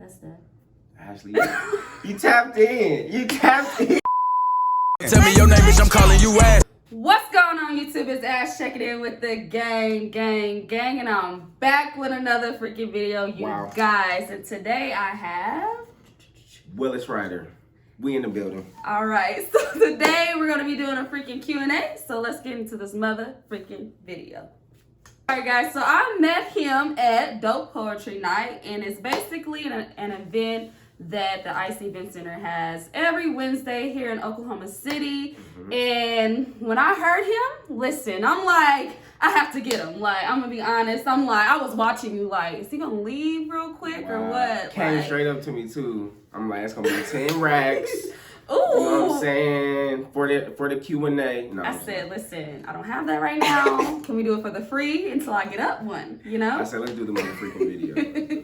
That's that. Ashley, you tapped in. You tapped in. Tell me your name, bitch, I'm calling you ass. What's going on, YouTube? It's Ash checking in with the gang, and I'm back with another freaking video, you guys. And today I have Willis Writer. We in the building. All right, so today we're gonna be doing a freaking Q&A. So let's get into this mother freaking video. All right, guys. So I met him at Dope Poetry Night, and it's basically an event that the IC Event Center has every Wednesday here in Oklahoma City. And when I heard him, listen, I'm like, I have to get him. Like, I'm gonna be honest. I'm like, I was watching you like, is he gonna leave real quick or what? Came like, straight up to me too. I'm like, it's gonna be 10 racks. Ooh. You know what I'm saying? For the Q&A. No, I said, listen, I don't have that right now. Can we do it for the free until I get up one, you know? I said, let's do the freaking video.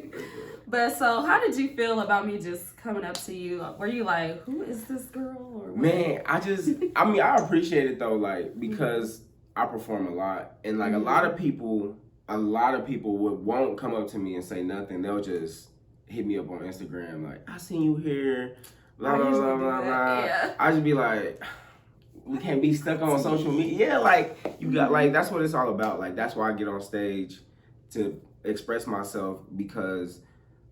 But so, how did you feel about me just coming up to you? Were you like, who is this girl? Or what? Man, I appreciate it though, like, because I perform a lot. And like a lot of people won't come up to me and say nothing. They'll just hit me up on Instagram, like, I seen you here, blah, blah, blah, blah, blah. Yeah. I just be like, we can't be stuck on social media. Yeah, like, you got, like, that's what it's all about. Like, that's why I get on stage, to express myself, because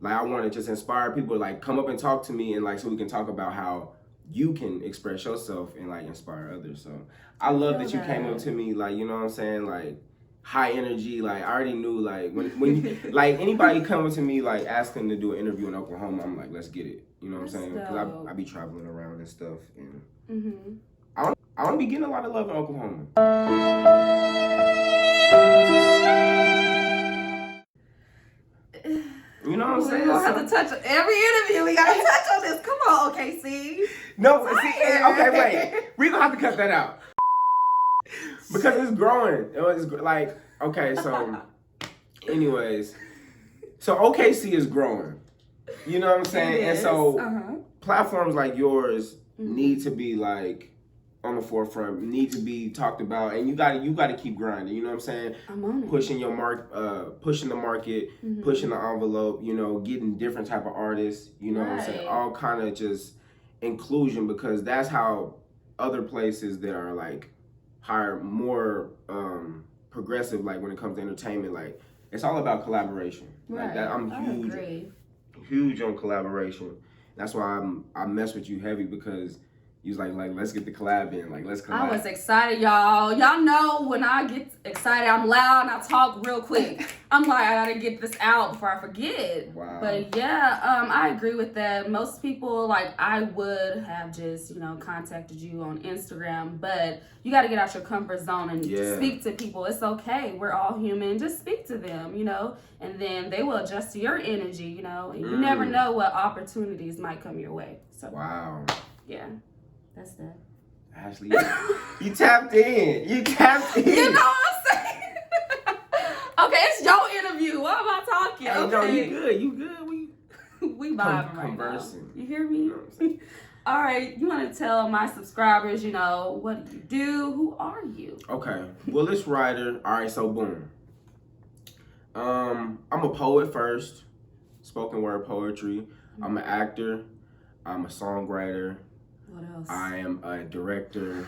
like, I want to just inspire people to like come up and talk to me, and like, so we can talk about how you can express yourself and like inspire others. So I love that you came up to me, like, you know what I'm saying, like high energy. Like, I already knew, like, when you, like, anybody come up to me like asking to do an interview in Oklahoma, I'm like, let's get it. You know what I'm saying? Because I be traveling around and stuff, and I want to be getting a lot of love in Oklahoma. You know what I'm saying? We'll have to touch every interview. We gotta touch on this. Come on, OKC. No, see, okay, wait. We're gonna have to cut that out. Because it's growing. It's like, okay, so, anyways. So OKC is growing. You know what I'm saying? And so, platforms like yours need to be like, on the forefront, need to be talked about, and you gotta keep grinding. You know what I'm saying? I'm on it. Pushing your pushing the market, pushing the envelope. You know, getting different type of artists. You know what I'm saying? All kind of just inclusion, because that's how other places that are like higher, more progressive, like when it comes to entertainment, like it's all about collaboration. Like that, I'm huge on collaboration. That's why I mess with you heavy, because he was like, let's get the collab in. Like, let's collab. I was excited, y'all. Y'all know when I get excited, I'm loud and I talk real quick. I'm like, I gotta get this out before I forget. Wow. But yeah, I agree with that. Most people, like, I would have just, you know, contacted you on Instagram, but you gotta get out your comfort zone and speak to people. It's okay. We're all human. Just speak to them, you know, and then they will adjust to your energy, you know, and you never know what opportunities might come your way. So, yeah. That's that. Ashley, you tapped in. You tapped in. You know what I'm saying? Okay, it's your interview. What am I talking? Hey, no, you good. You good. We vibing right conversing. now. You hear me? All right. You want to tell my subscribers, you know, what do you do? Who are you? Okay. Willis Writer. All right. So boom. I'm a poet first. Spoken word poetry. I'm an actor. I'm a songwriter. What else? I am a director.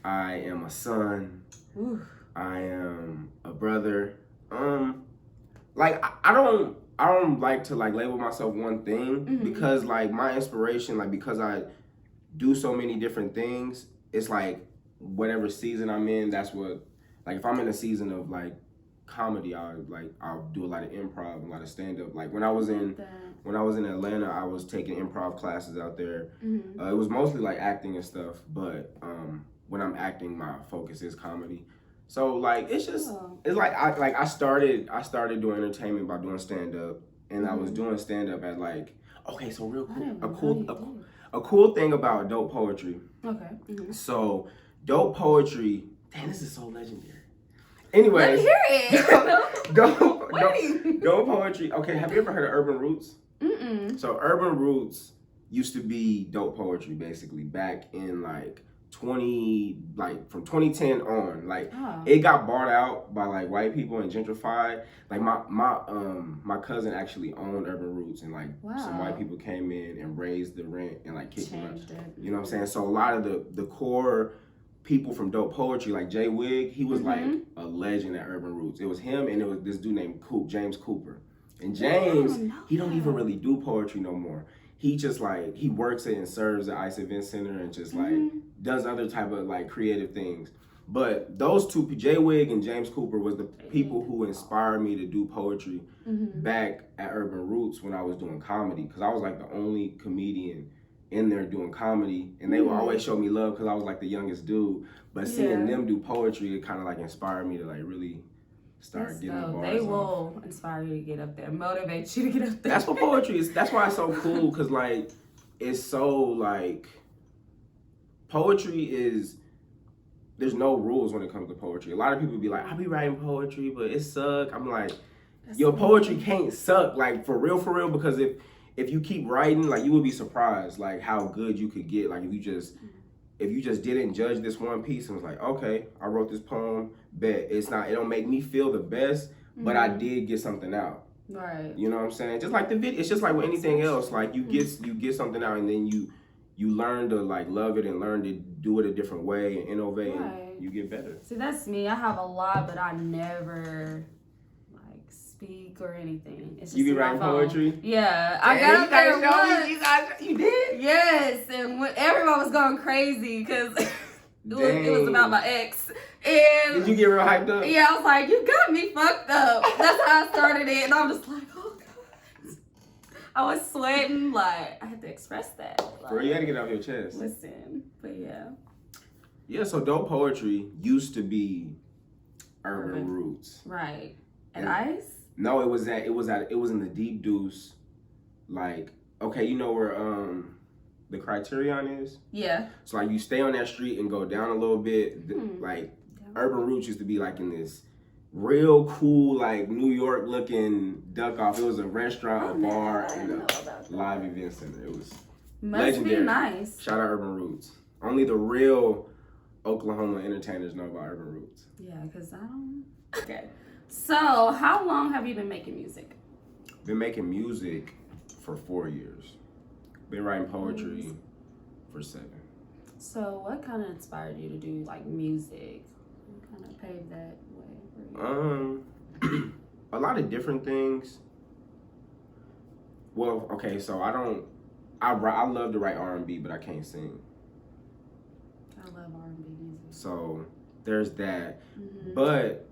I am a son. Ooh. I am a brother. Like I don't like to like label myself one thing, because like my inspiration, like, because I do so many different things, it's like whatever season I'm in, that's what, like, if I'm in a season of like comedy, I'll do a lot of improv, a lot of stand up. Like when I was in Atlanta, I was taking improv classes out there. It was mostly like acting and stuff, but when I'm acting, my focus is comedy. So like it's just it's like I started doing entertainment by doing stand up, and I was doing stand up at like, okay, so real cool, a cool thing about Dope Poetry. Okay. So Dope Poetry, damn, this is so legendary. Anyways, let me hear it. Dope Poetry. Okay, have you ever heard of Urban Roots? So Urban Roots used to be Dope Poetry, basically, back in like from 2010 on. Like Oh. it got bought out by like white people and gentrified. Like my cousin actually owned Urban Roots, and like some white people came in and raised the rent and like kicked him out. You know what I'm saying? So a lot of the core people from Dope Poetry, like Jay Wig, he was like a legend at Urban Roots. It was him, and it was this dude named James Cooper. And James, he don't even really do poetry no more. He just like, he works it and serves at Ice Event Center and just like does other type of like creative things. But those two, Jay Wig and James Cooper, was the people who inspired me to do poetry back at Urban Roots when I was doing comedy. Because I was like the only comedian in there doing comedy. And they would always show me love because I was like the youngest dude. But seeing them do poetry, it kind of like inspired me to like really start getting the bars. They will inspire you to get up there, motivate you to get up there. That's what poetry is. That's why it's so cool, because like it's so like poetry is, there's no rules when it comes to poetry. A lot of people be like, I be writing poetry, but it suck. I'm like, your poetry can't suck, like for real, because if you keep writing, like you would be surprised like how good you could get. Like if you just didn't judge this one piece and was like, okay, I wrote this poem, bet it don't make me feel the best, but I did get something out. Right. You know what I'm saying? Just like the video, it's just like with anything else. Like you get something out, and then you learn to like love it and learn to do it a different way and innovate, and you get better. See, that's me. I have a lot, but I never like speak or anything. It's just You be writing poetry? Yeah, I got up there once. You did? Yes, and when everyone was going crazy because it was about my ex. And did you get real hyped up? Yeah, I was like, you got me fucked up. That's how I started it, and I was just like, oh god. I was sweating, like I had to express that. Like, Bro, you had to get it off your chest. Listen, but yeah. Yeah, so Dope Poetry used to be Urban Roots. Right. At Ice? No, it was in the ADuece. Like, okay, you know where the Criterion is? Yeah. So like you stay on that street and go down a little bit. Like Urban Roots used to be like in this real cool, like New York looking duck off. It was a restaurant, a bar, and a live event center. It was legendary. Be nice. Shout out Urban Roots. Only the real Oklahoma entertainers know about Urban Roots. Yeah, because I don't. Okay. So, how long have you been making music? Been making music for 4 years. Been writing poetry for 7. So, what kind of inspired you to do like music? What kind of paved that way for you? A lot of different things. Well, okay, so I love to write R&B, but I can't sing. I love R&B music. So there's that. But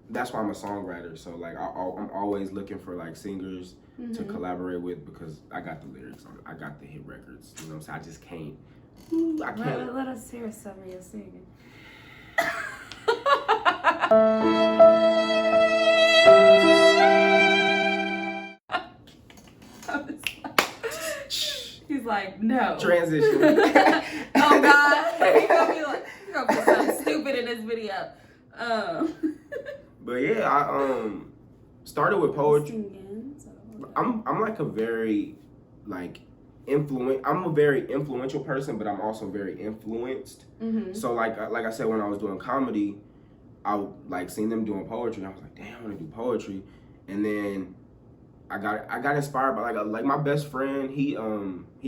that's why I'm a songwriter. So like I'm always looking for like singers to collaborate with, because I got the lyrics, I got the hit records. You know what I'm saying? I just can't. I can't. Let us hear some of your singing. He's like, no. Transition. Oh God. He's gonna put something stupid in this video. But yeah, I started with poetry. Singing, so, okay. I'm like a very like I'm a very influential person, but I'm also very influenced. So like I said, when I was doing comedy, I like seen them doing poetry, and I was like, damn, I want to do poetry. And then I got inspired by like my best friend. He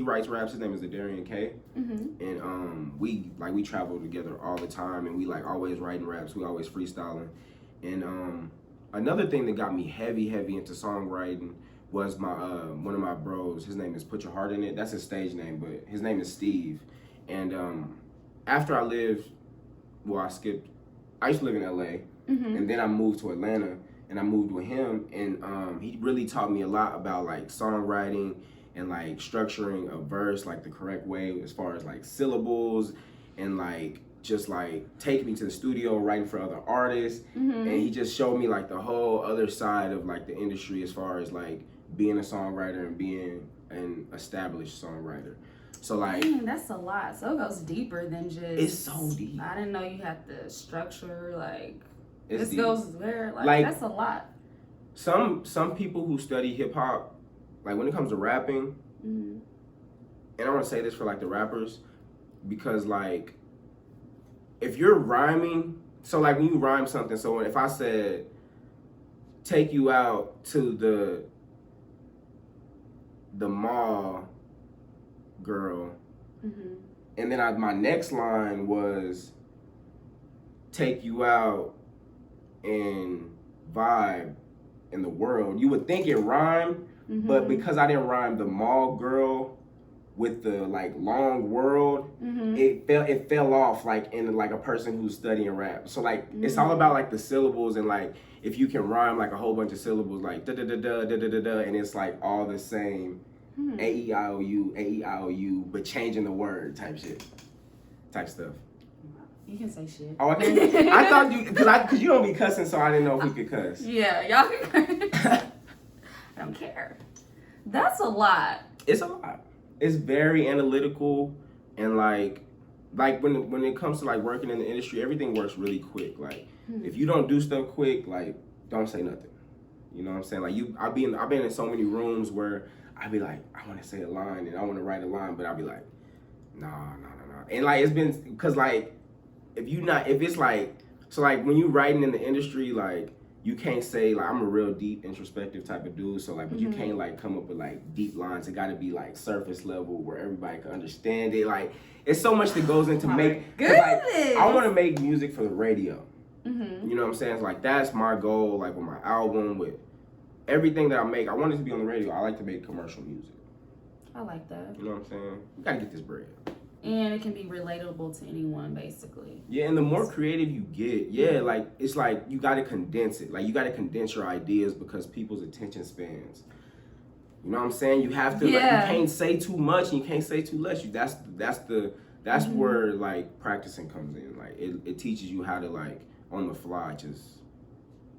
writes raps. His name is Adarian K. And we travel together all the time, and we like always writing raps. We always freestyling. And another thing that got me heavy into songwriting was my one of my bros. His name is Put Your Heart in It. That's his stage name, but his name is Steve. And after I used to live in LA, and then I moved to Atlanta, and I moved with him, and he really taught me a lot about like songwriting and like structuring a verse like the correct way, as far as like syllables, and like just like taking me to the studio, writing for other artists. And he just showed me like the whole other side of like the industry, as far as like being a songwriter and being an established songwriter. So like, dang, that's a lot. So it goes deeper than just. It's so deep. I didn't know you had to structure like. It's this deep. goes where like that's a lot. Some people who study hip hop, like when it comes to rapping, and I want to say this for like the rappers, because like if you're rhyming, so like when you rhyme something, so if I said take you out to the mall, girl, and then my next line was take you out and vibe in the world, you would think it rhymed, but because I didn't rhyme the mall girl with the like long world, it fell off like in like a person who's studying rap. So like it's all about like the syllables, and like if you can rhyme like a whole bunch of syllables like da da da da da da da da, and it's like all the same A-E-I-O-U, but changing the word type stuff. You can say shit. Oh, okay. I thought you, because you don't be cussing, so I didn't know if we could cuss. Yeah, y'all can. I don't care. That's a lot. It's a lot. It's very analytical, and like when it comes to like working in the industry, everything works really quick. Like if you don't do stuff quick, like don't say nothing. You know what I'm saying? Like I've been in so many rooms where I'd be like, I want to say a line and I want to write a line, but I'd be like, nah. And like it's been because like if it's like, so like when you writing in the industry, like you can't say like I'm a real deep introspective type of dude, so like but you can't like come up with like deep lines. It got to be like surface level where everybody can understand it. Like it's so much that goes into like I want to make music for the radio. You know what I'm saying? It's like that's my goal. Like with my album, with everything that I make, I want it to be on the radio. I like to make commercial music. I like that. You know what I'm saying? You gotta get this bread. And it can be relatable to anyone, basically. Yeah, and the more creative you get, like it's like you gotta condense it. Like you gotta condense your ideas because people's attention spans. You know what I'm saying? You have to. Like, you can't say too much and you can't say too less. That's where like practicing comes in. Like it teaches you how to like on the fly just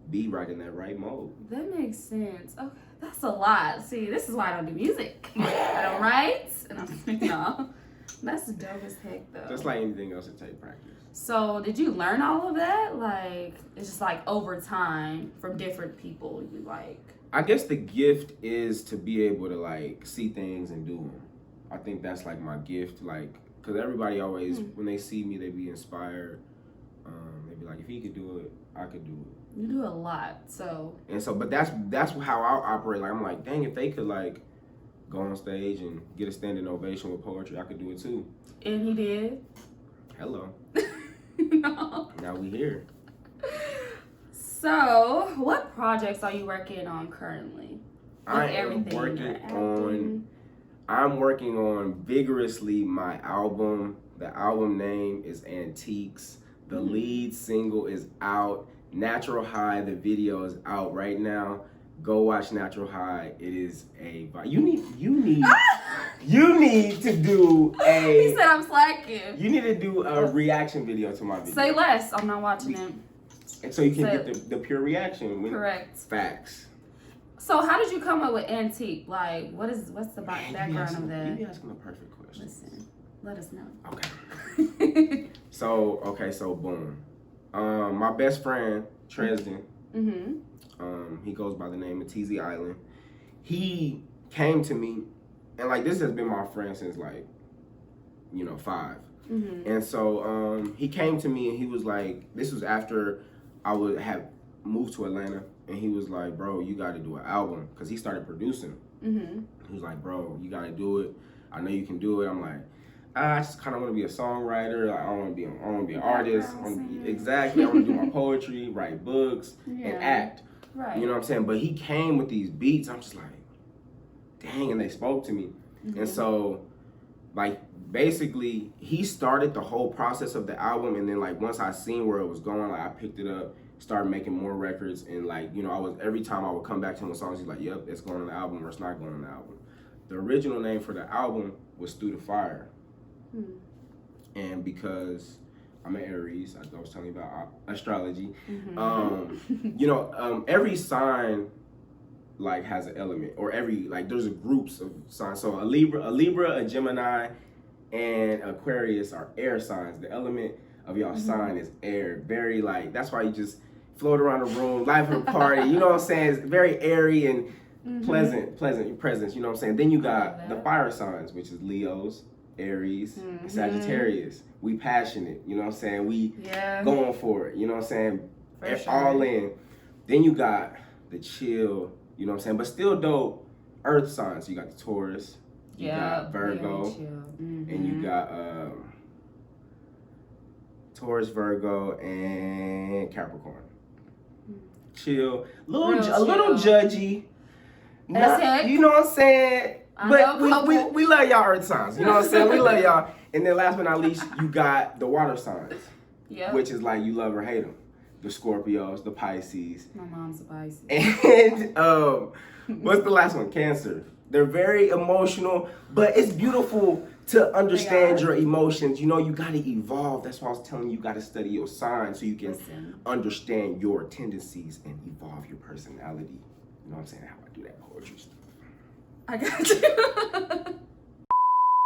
be right in that right mode. That makes sense. Okay, that's a lot. See, this is why I don't do music. I don't write, and I'm thinking, no. That's dope as heck, though. Just like anything else, it takes practice. So, did you learn all of that? Like, it's just like over time from different people. You like. I guess the gift is to be able to like see things and do them. I think that's like my gift. Like, cause everybody always when they see me, they be inspired. They be like, if he could do it, I could do it. You do a lot, so. And so, but that's how I operate. Like, I'm like, dang, if they could like go on stage and get a standing ovation with poetry, I could do it too. And he did. Hello. No. Now we here. So, what projects are you working on currently? I'm working on vigorously my album. The album name is Antiques. The lead single is out. Natural High, the video is out right now. Go watch Natural High. It is you need to do a. He said I'm slacking. You need to do a reaction video to my video. Say less. I'm not watching it. And so you can get the pure reaction. Correct. Facts. So how did you come up with Antique? Like, what's the background of that? You be asking the perfect question. Listen, let us know. Okay. So boom. My best friend, Tresden, he goes by the name of TZ Island. He came to me, and like this has been my friend since like, 5. And so he came to me and he was like, this was after I would have moved to Atlanta, and he was like, bro, you got to do an album, because he started producing. He was like, bro, you got to do it. I know you can do it. I'm like, I just kind of want to be a songwriter. Like, I want to be an artist. I want to do my poetry, write books, and act. Right. You know what I'm saying? But he came with these beats. I'm just like, dang, and they spoke to me. And so, like, basically, he started the whole process of the album, and then, like, once I seen where it was going, like, I picked it up, started making more records, and, like, every time I would come back to him with songs, he's like, yep, it's going on the album, or it's not going on the album. The original name for the album was Through the Fire. And because I'm an Aries, I was telling you about astrology, every sign like has an element, or there's groups of signs. So a Libra, a Gemini, and Aquarius are air signs. The element of y'all sign is air. Very that's why you just float around the room, life of a party. You know what I'm saying? It's very airy and pleasant presence. You know what I'm saying? Then you got the fire signs, which is Leos, Aries, and Sagittarius. We passionate, you know what I'm saying? We going for it, you know what I'm saying? For sure. All in. Then you got the chill, you know what I'm saying? But still dope earth signs. You got the Taurus, you got Virgo, and you got Taurus, Virgo, and Capricorn. Chill, a little judgy. Not, you know what I'm saying? But we love y'all earth signs. You know what I'm saying? We love y'all. And then last but not least, you got the water signs. Which is like you love or hate them. The Scorpios, the Pisces. My mom's a Pisces. And what's the last one? Cancer. They're very emotional, but it's beautiful to understand your emotions. You know, you got to evolve. That's why I was telling you, you got to study your sign so you can understand your tendencies and evolve your personality. You know what I'm saying? How I do that poetry stuff. I got you.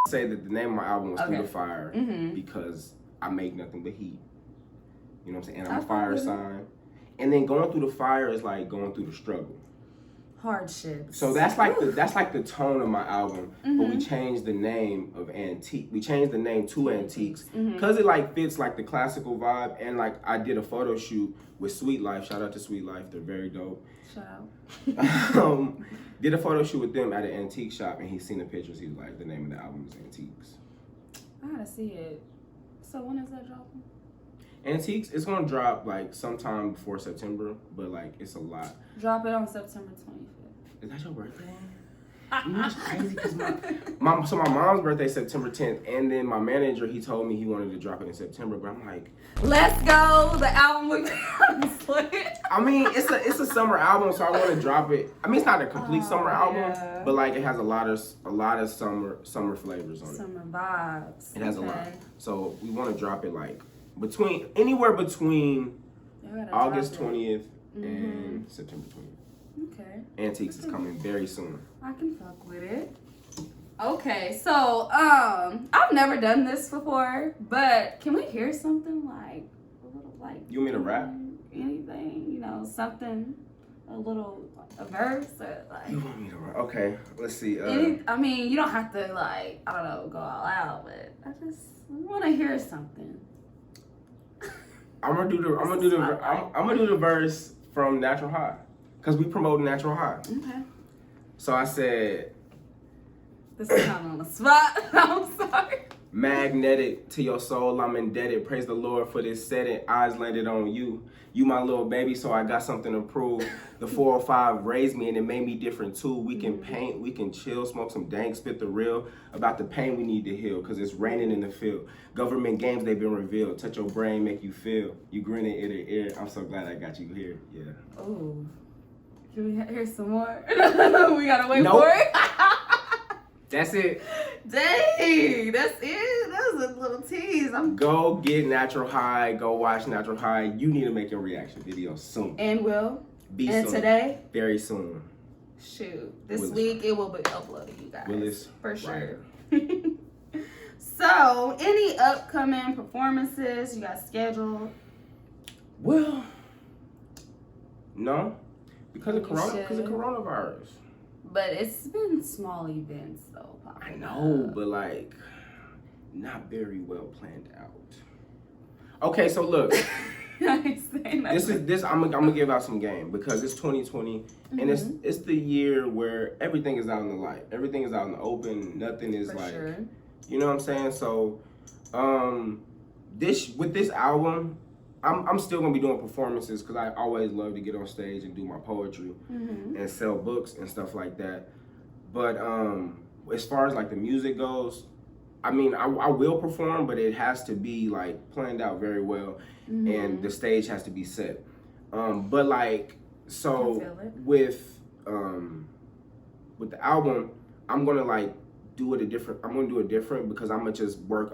Say that the name of my album was Through the Fire because I make nothing but heat. You know what I'm saying? And I'm a fire sign. And then going through the fire is like going through the struggle. Hardships. So that's like the tone of my album. But we changed the name of Antique. We changed the name to Antiques because it like fits like the classical vibe. And like I did a photo shoot with Sweet Life. Shout out to Sweet Life. They're very dope. Shout out. Did a photo shoot with them at an antique shop, and he's seen the pictures. He was like, the name of the album is Antiques. I gotta see it. So when is that dropping? Antiques, it's gonna drop like sometime before September, but like it's a lot. Drop it on September 25th. Is that your birthday? You know, it's crazy because my mom's birthday is September 10th, and then my manager, he told me he wanted to drop it in September, but I'm like, let's go. The album would be on the slit. I mean, it's a summer album, so I want to drop it. I mean, it's not a complete summer album, but like it has a lot of summer flavors on it. Summer vibes. It has a lot. So we want to drop it like anywhere between August 20th and September 20th. Okay. Antiques is coming very soon. I can fuck with it. Okay, so I've never done this before, but can we hear something like a little like? You want me to rap? Anything, you know, something, a verse or like. You want me to rap? Okay, let's see. I mean, you don't have to like, I don't know, go all out, but I just want to hear something. I'm gonna do the verse from Natural High. Because we promote Natural High. Okay. So I said... This is kind of on the spot. I'm sorry. Magnetic to your soul, I'm indebted. Praise the Lord for this setting. Eyes landed on you. You my little baby, so I got something to prove. The 405 raised me and it made me different too. We can paint, we can chill, smoke some dank, spit the real about the pain we need to heal. Cause it's raining in the field. Government games, they've been revealed. Touch your brain, make you feel. You grinning ear to ear. I'm so glad I got you here. Yeah. Oh. Can we hear some more? We gotta wait for it. That's it. Dang, that's it. That was a little tease. Go get Natural High. Go watch Natural High. You need to make your reaction video soon. And will be and soon. Today? Very soon. Shoot. This week it will be uploaded, you guys. Willis for sure. Writer. So, any upcoming performances you got scheduled? Well, no. Because of coronavirus. But it's been small events though. I know, but like not very well planned out. Okay, so look. this I'm gonna give out some game because it's 2020 and it's the year where everything is out in the light. Everything is out in the open. Nothing is you know what I'm saying? So with this album, I'm still gonna be doing performances because I always love to get on stage and do my poetry and sell books and stuff like that. But as far as like the music goes, I mean I will perform, but it has to be like planned out very well, and the stage has to be set. But like so with the album, I'm gonna like do it different. I'm gonna do it different because I'm gonna just work.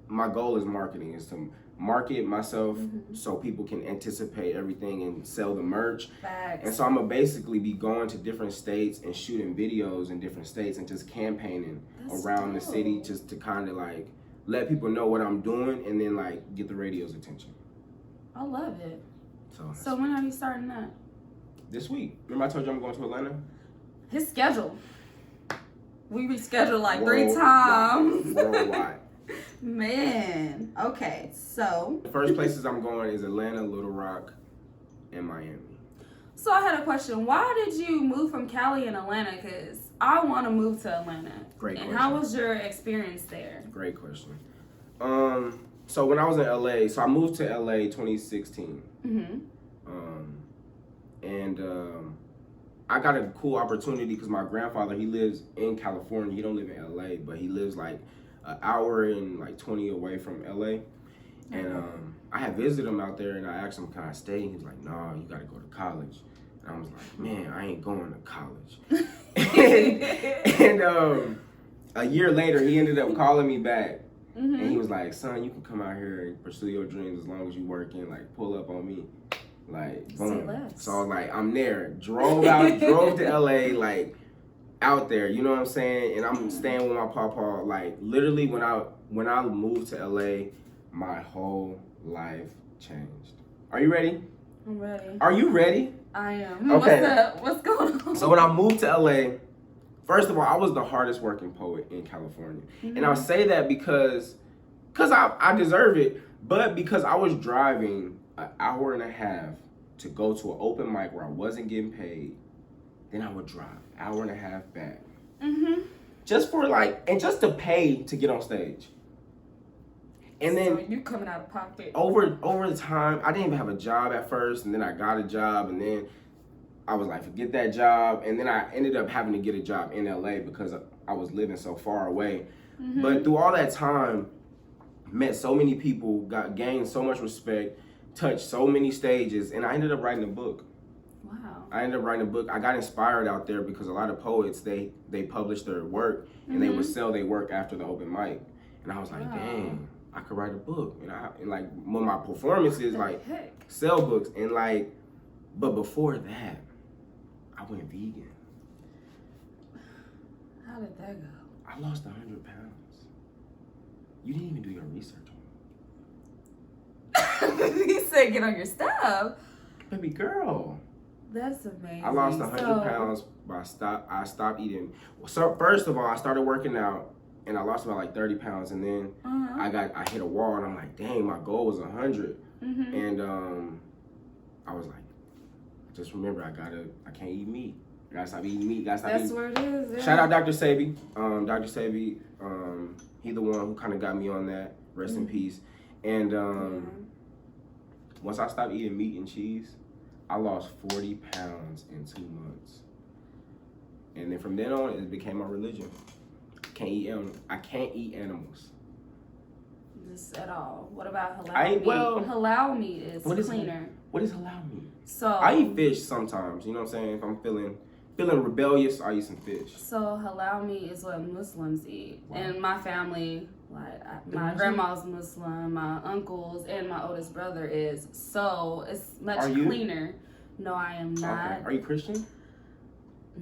My goal is marketing, is to market myself so people can anticipate everything and sell the merch. Facts. And so I'm gonna basically be going to different states and shooting videos in different states and just campaigning around the city just to kind of like let people know what I'm doing and then like get the radio's attention. I love it. So when are you starting that? This week. Remember I told you I'm going to Atlanta? His schedule. We rescheduled like 3 times. Worldwide. Man. Okay, so. The first places I'm going is Atlanta, Little Rock, and Miami. So I had a question. Why did you move from Cali and Atlanta? Because I want to move to Atlanta. Great question. question. How was your experience there? Great question. So when I was in LA, so I moved to LA 2016. I got a cool opportunity because my grandfather, he lives in California. He don't live in LA, but he lives like an hour and like 20 away from LA. And I had visited him out there and I asked him, can I stay? And he was like, nah, you gotta go to college. And I was like, man, I ain't going to college. and a year later, he ended up calling me back. And he was like, son, you can come out here and pursue your dreams as long as you working, like pull up on me. Like, boom. So I was like, I'm there. Drove to LA, like out there, you know what I'm saying? And I'm staying with my papa. Like literally when I moved to LA, my whole life changed. Are you ready? I'm ready. Are you ready? I am. Okay. What's going on? So when I moved to LA, first of all, I was the hardest working poet in California. And I say that because I deserve it, but because I was driving an hour and a half to go to an open mic where I wasn't getting paid. Then I would drive an hour and a half back. Just for just to pay to get on stage. And then so you coming out of pocket. Over the time, I didn't even have a job at first, and then I got a job, and then I was like, forget that job. And then I ended up having to get a job in LA because I was living so far away. But through all that time, met so many people, gained so much respect, touched so many stages, and I ended up writing a book. Wow. I ended up writing a book. I got inspired out there because a lot of poets, they publish their work, and they would sell their work after the open mic. And I was like, dang, I could write a book. And like, when my performances, like, sell books. And like, but before that, I went vegan. How did that go? I lost 100 pounds. You didn't even do your research on me. He said get on your stuff. Baby girl. That's amazing. I lost 100 pounds, but I stopped eating. So first of all, I started working out, and I lost about like 30 pounds, and then I hit a wall, and I'm like, dang, my goal was 100. And I was like, just remember, I can't eat meat. I gotta stop eating meat. That's where it is. Yeah. Shout out Dr. Sabi. Dr. Sabi, he the one who kind of got me on that. Rest in peace. And once I stopped eating meat and cheese, I lost 40 pounds in 2 months. And then from then on, it became my religion. I can't eat animals. Just at all. What about halal meat? meat? Halal meat is cleaner. What is halal meat? So I eat fish sometimes. You know what I'm saying? If I'm feeling rebellious, I eat some fish. So halal meat is what Muslims eat. Wow. And my family, my grandma's Muslim, my uncles, and my oldest brother is. So it's much cleaner. No, I am not. Okay. Are you Christian?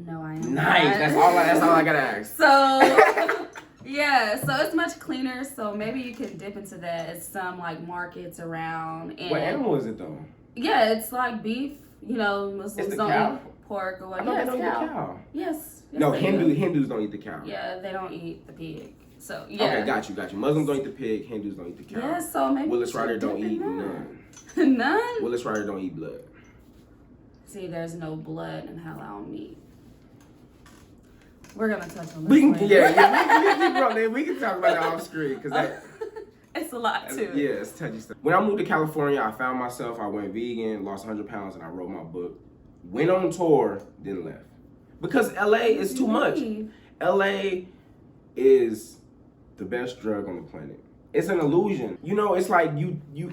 No, I am nice. not. That's all I gotta ask. So yeah, so it's much cleaner. So maybe you can dip into that. It's some like markets around. And what animal is it though? Yeah, it's like beef. You know, Muslims don't eat pork or whatever. I thought they don't eat the cow. Yes. No, Hindus don't eat the cow. Yeah, they don't eat the pig. So yeah. Okay, got you. Muslims don't eat the pig. Hindus don't eat the cow. Yeah, so maybe Willis Writer don't eat none. None? Willis Writer don't eat blood. See, there's no blood in halal meat. We're gonna touch on this. We can keep rolling. We can talk about it off screen because that. It's a lot too. Yeah, it's touchy stuff. When I moved to California, I found myself. I went vegan, lost 100 pounds, and I wrote my book. Went on tour, then left because LA is too much. LA is the best drug on the planet. It's an illusion. You know, it's like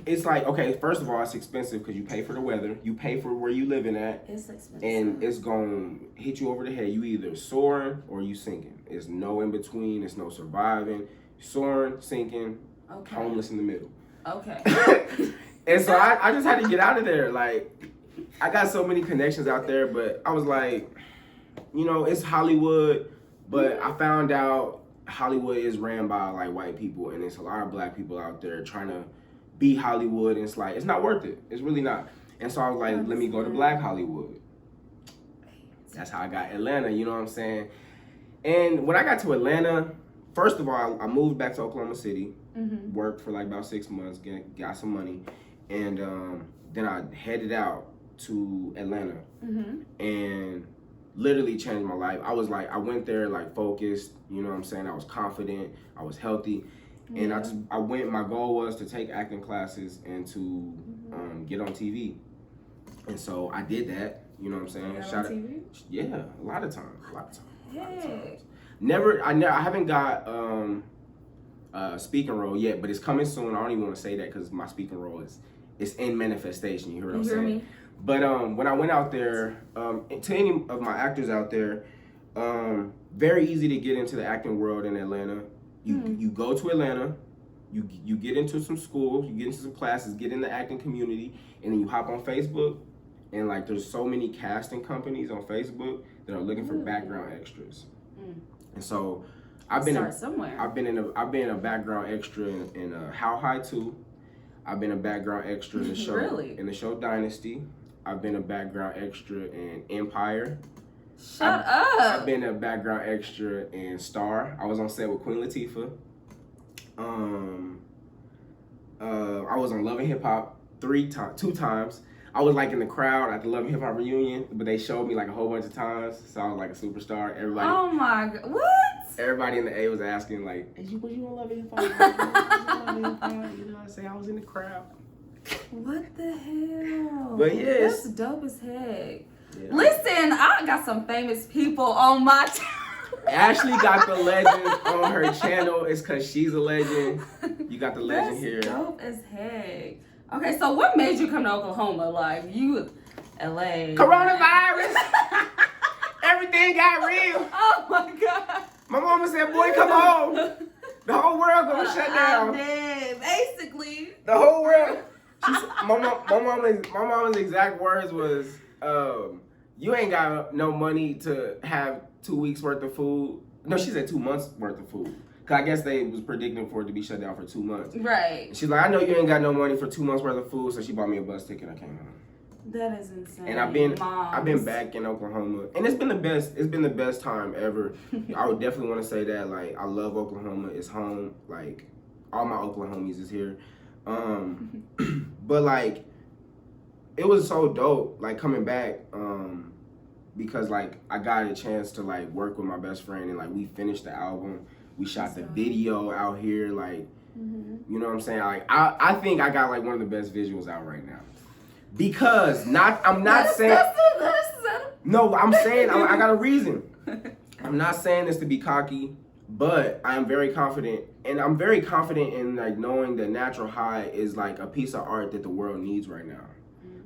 it's like, okay, first of all, it's expensive because you pay for the weather, you pay for where you living at. It's expensive. And it's gonna hit you over the head. You either soaring or you sinking. It's no in between, it's no surviving. Soaring, sinking, homeless in the middle. Okay. And so I just had to get out of there. Like, I got so many connections out there, but I was like, you know, it's Hollywood, but I found out Hollywood is ran by like white people, and there's a lot of black people out there trying to be Hollywood, and it's like, it's not worth it. It's really not. And so I was like, let me go to Black Hollywood. That's how I got Atlanta, you know what I'm saying? And when I got to Atlanta, first of all, I moved back to Oklahoma City, worked for like about 6 months, got some money, and then I headed out to Atlanta and literally changed my life. I went there like focused, you know what I'm saying? I was confident, I was healthy, and I went, my goal was to take acting classes and to get on TV. And so I did that, you know what I'm saying? Got on TV? Yeah, a lot of times. Hey. I haven't got a speaking role yet, but it's coming soon. I don't even want to say that because my speaking role is in manifestation. You hear what I'm saying? Me? But when I went out there, to any of my actors out there, very easy to get into the acting world in Atlanta. You go to Atlanta, you get into some schools, you get into some classes, get in the acting community, and then you hop on Facebook, and like there's so many casting companies on Facebook that are looking for background extras. And so I've been a background extra in How High 2. I've been a background extra in the show in the show Dynasty. I've been a background extra in Empire. Shut up. I've been a background extra in Star. I was on set with Queen Latifah. I was on Love and Hip Hop 2 times. I was like in the crowd at the Love and Hip Hop reunion, but they showed me like a whole bunch of times, so I was like a superstar. Everybody. Oh my God! What? Everybody in the A was asking like, was you on Love and Hip Hop? You know what I'm saying? I was in the crowd. What the hell? But yeah, that's dope as heck. Yeah. Listen, I got some famous people on my channel. Ashley got the legend on her channel. It's because she's a legend. You got the legend here. Dope as heck. Okay, so what made you come to Oklahoma? Like, you, LA. Coronavirus. Everything got real. Oh my God. My mama said, boy, come home. The whole world gonna shut down. I'm dead. Basically. The whole world. She said, my mama's exact words was, you ain't got no money to have 2 weeks worth of food. No, she said 2 months worth of food. Cause I guess they was predicting for it to be shut down for 2 months. Right. She's like, I know you ain't got no money for 2 months worth of food, so she bought me a bus ticket. I came home. That is insane. And I've been back in Oklahoma, and it's been the best. It's been the best time ever. I would definitely want to say that. Like, I love Oklahoma. It's home. Like, all my Oklahomies is here. But like, it was so dope. Like coming back. Because like I got a chance to like work with my best friend, and like we finished the album. We shot the video out here, like, you know what I'm saying? Like, I think I got like one of the best visuals out right now. Because I'm not saying I got a reason. I'm not saying this to be cocky, but I am very confident, and I'm very confident in like knowing that Natural High is like a piece of art that the world needs right now.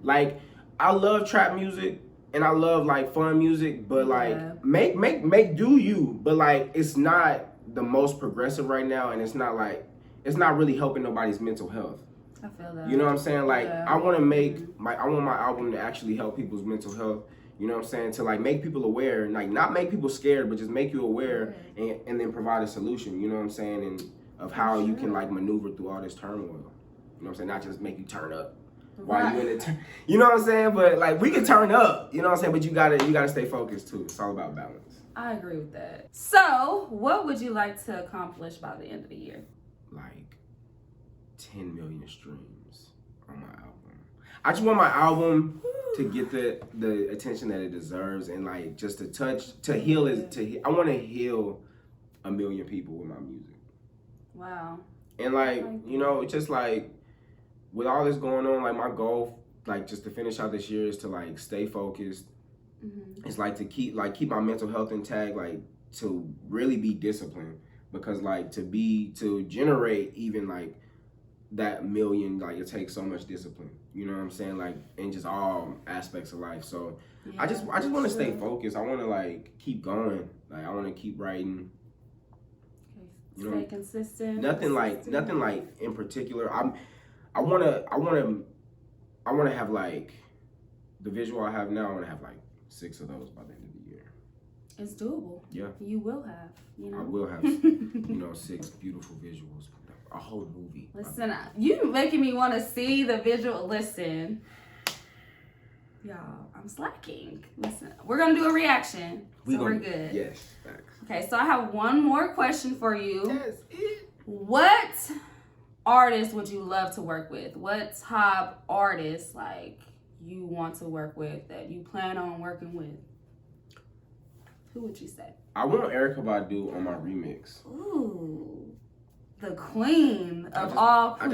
Like, I love trap music. And I love like fun music, but like make do you, but like it's not the most progressive right now, and it's not really helping nobody's mental health. I feel that. You know what I'm saying? Like I want my album to actually help people's mental health. You know what I'm saying? To like make people aware, and like not make people scared, but just make you aware, and then provide a solution. You know what I'm saying? And of how you can like maneuver through all this turmoil. You know what I'm saying? Not just make you turn up. While you in it, you know what I'm saying? But like we can turn up, you know what I'm saying? But you gotta stay focused too. It's all about balance. I agree with that. So, what would you like to accomplish by the end of the year? Like 10 million streams on my album. I just want my album to get the attention that it deserves, and like just to heal I want to heal 1 million people with my music. Wow. And like, you know, just like with all this going on, like my goal, like just to finish out this year, is to like stay focused. It's like to keep my mental health intact, like to really be disciplined, because like to generate even like that million, like it takes so much discipline. You know what I'm saying? Like in just all aspects of life. So I just want to stay focused. I want to like keep going. Like I want to keep writing. You know, stay consistent. Nothing like in particular. I want to have like the visual I have now. I want to have like 6 of those by the end of the year. It's doable. Yeah. You will have, you know. I will have, you know, 6 beautiful visuals. A whole movie. Listen, you making me want to see the visual. Listen. Y'all, I'm slacking. Listen, we're gonna do a reaction. We're good. Yes, facts. Okay, so I have one more question for you. That's it. What artist would you love to work with? What top artist like you want to work with that you plan on working with? Who would you say? I want Erykah Badu on my remix. Ooh, the queen of all queens.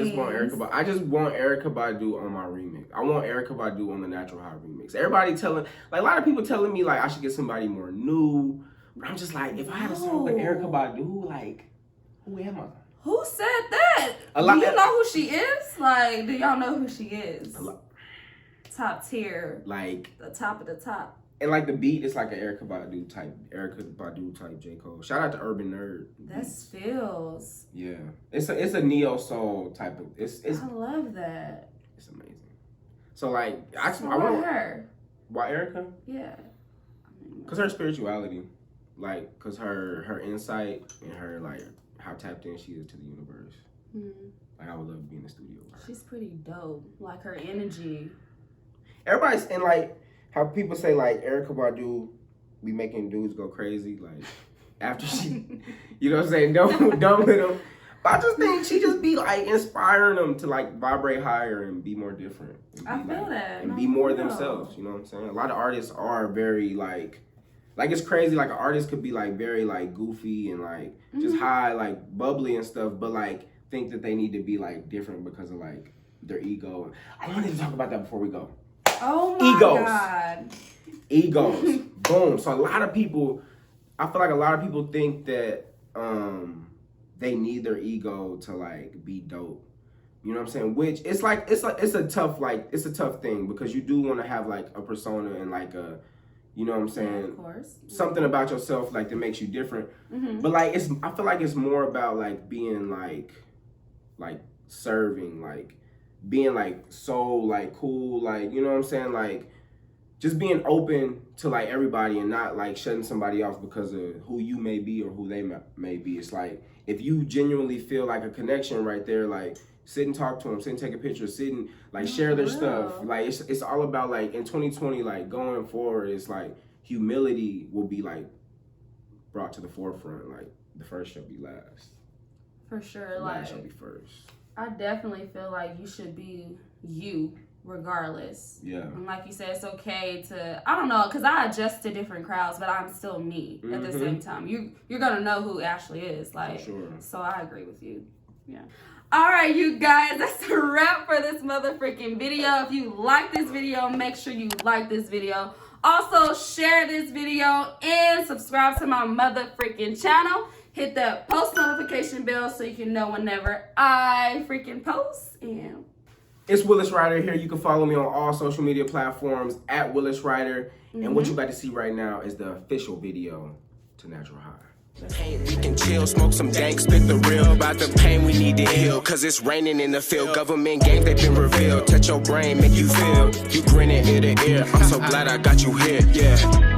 I just want Erykah Badu on my remix. I want Erykah Badu on the Natural High remix. Everybody telling, like, a lot of people telling me like I should get somebody more new. But I'm just like, if I had a song with Erykah Badu, like, who am I? Who said that? Do you know who she is? Like, do y'all know who she is? Top tier. Like the top of the top. And like the beat, it's like an Erykah Badu type J. Cole. Shout out to Urban Nerd. That's feels. Yeah, it's a neo soul type of. I love that. It's amazing. So like, I want her. Why Erykah? Yeah. Cause her spirituality, like, cause her insight and her like how tapped in she is to the universe. Mm-hmm. Like I would love to be in the studio with her. She's pretty dope. Like her energy. Everybody's and like. How people say like Erykah Badu be making dudes go crazy like after she, you know what I'm saying? Don't let them. But I just think she just be like inspiring them to like vibrate higher and be more different. I feel that. And be more themselves. You know what I'm saying? A lot of artists are very like it's crazy. Like an artist could be like very like goofy and like just high, like bubbly and stuff, but like think that they need to be like different because of like their ego. I don't need to talk about that before we go. Oh my God. Egos. Boom. So a lot of people, I feel like a lot of people think that they need their ego to like be dope. You know what I'm saying? Which it's a tough thing because you do want to have like a persona and like a, you know what I'm saying? Of course. Something about yourself like that makes you different. Mm-hmm. But like I feel like it's more about like being like serving, like being like so like cool, like, you know what I'm saying, like just being open to like everybody and not like shutting somebody off because of who you may be or who they may be. It's like if you genuinely feel like a connection right there, like sit and talk to them, sit and take a picture, sit and like share their stuff. Like it's all about like in 2020, like going forward, it's like humility will be like brought to the forefront. Like the first shall be last. For sure. The like last shall be first. I definitely feel like you should be you regardless. Yeah. And like you said, it's okay to, I don't know, because I adjust to different crowds, but I'm still me at the same time. You're going to know who Ashley is. Like, for sure. So I agree with you. Yeah. All right, you guys, that's a wrap for this motherfucking video. If you like this video, make sure you like this video. Also, share this video and subscribe to my motherfucking channel. Hit that post notification bell so you can know whenever I freaking post. And it's Willis Writer here. You can follow me on all social media platforms at Willis Writer. And what you about to see right now is the official video to Natural High. We can chill, smoke some dank, spit the real about the pain we need to heal. Cause it's raining in the field. Government games, they've been revealed. Touch your brain, make you feel. You grinning ear to ear. I'm so glad I got you here. Yeah.